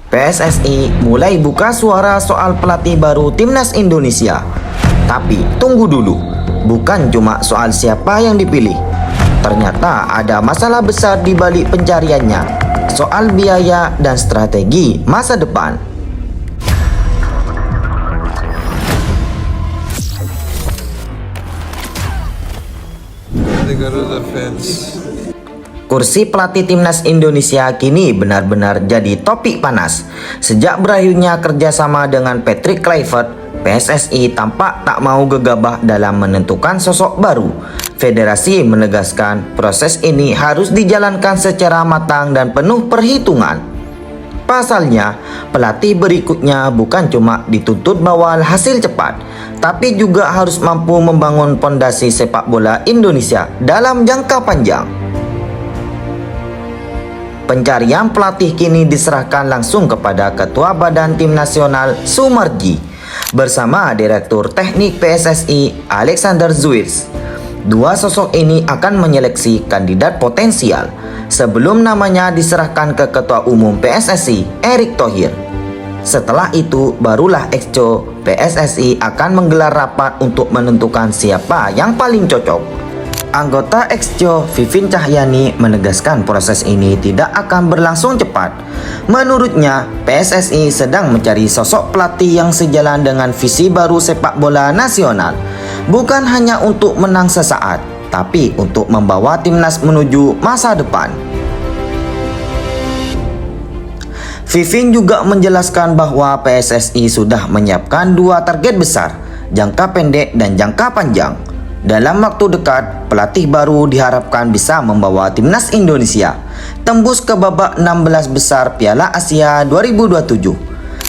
PSSI mulai buka suara soal pelatih baru Timnas Indonesia. Tapi tunggu dulu, bukan cuma soal siapa yang dipilih. Ternyata ada masalah besar di balik pencariannya, soal biaya dan strategi masa depan. Kursi pelatih Timnas Indonesia kini benar-benar jadi topik panas. Sejak berakhirnya kerjasama dengan Patrick Kluivert, PSSI tampak tak mau gegabah dalam menentukan sosok baru. Federasi menegaskan proses ini harus dijalankan secara matang dan penuh perhitungan. Pasalnya, pelatih berikutnya bukan cuma dituntut bawa hasil cepat, tapi juga harus mampu membangun fondasi sepak bola Indonesia dalam jangka panjang. Pencarian pelatih kini diserahkan langsung kepada Ketua Badan Tim Nasional Sumarji bersama Direktur Teknik PSSI Alexander Zuirs. Dua sosok ini akan menyeleksi kandidat potensial sebelum namanya diserahkan ke Ketua Umum PSSI Erick Thohir. Setelah itu barulah Exco PSSI akan menggelar rapat untuk menentukan siapa yang paling cocok. Anggota Exco Vivin Cahyani menegaskan proses ini tidak akan berlangsung cepat. Menurutnya, PSSI sedang mencari sosok pelatih yang sejalan dengan visi baru sepak bola nasional. Bukan hanya untuk menang sesaat, tapi untuk membawa timnas menuju masa depan. Vivin juga menjelaskan bahwa PSSI sudah menyiapkan dua target besar, jangka pendek dan jangka panjang. Dalam waktu dekat, pelatih baru diharapkan bisa membawa timnas Indonesia tembus ke babak 16 besar Piala Asia 2027.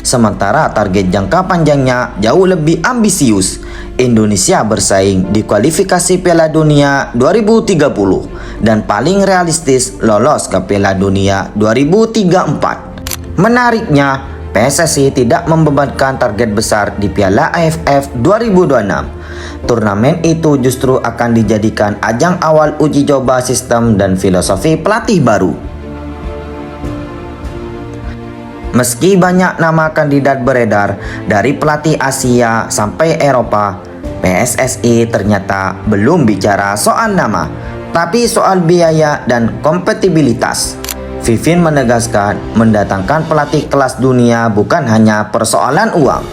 Sementara target jangka panjangnya jauh lebih ambisius. Indonesia bersaing di kualifikasi Piala Dunia 2030 dan paling realistis lolos ke Piala Dunia 2034. Menariknya, PSSI tidak membebankan target besar di Piala AFF 2026. Turnamen itu justru akan dijadikan ajang awal uji coba sistem dan filosofi pelatih baru. Meski banyak nama kandidat beredar dari pelatih Asia sampai Eropa, PSSI ternyata belum bicara soal nama, tapi soal biaya dan kompatibilitas. Vivin menegaskan mendatangkan pelatih kelas dunia bukan hanya persoalan uang,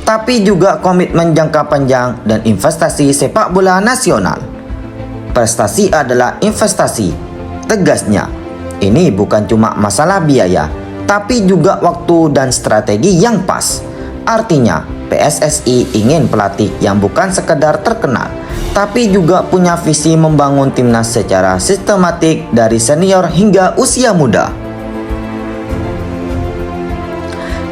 tapi juga komitmen jangka panjang dan investasi sepak bola nasional. Prestasi adalah investasi, tegasnya. Ini bukan cuma masalah biaya, tapi juga waktu dan strategi yang pas. Artinya, PSSI ingin pelatih yang bukan sekedar terkenal, tapi juga punya visi membangun timnas secara sistematik dari senior hingga usia muda.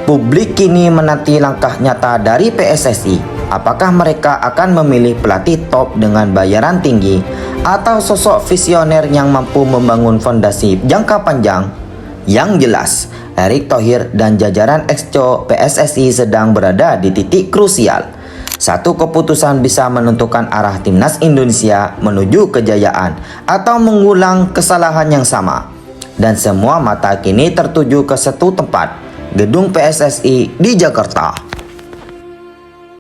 Publik kini menanti langkah nyata dari PSSI. Apakah mereka akan memilih pelatih top dengan bayaran tinggi atau sosok visioner yang mampu membangun fondasi jangka panjang? Yang jelas, Erick Thohir dan jajaran Exco PSSI sedang berada di titik krusial. Satu keputusan bisa menentukan arah timnas Indonesia menuju kejayaan atau mengulang kesalahan yang sama. Dan semua mata kini tertuju ke satu tempat, gedung PSSI di Jakarta.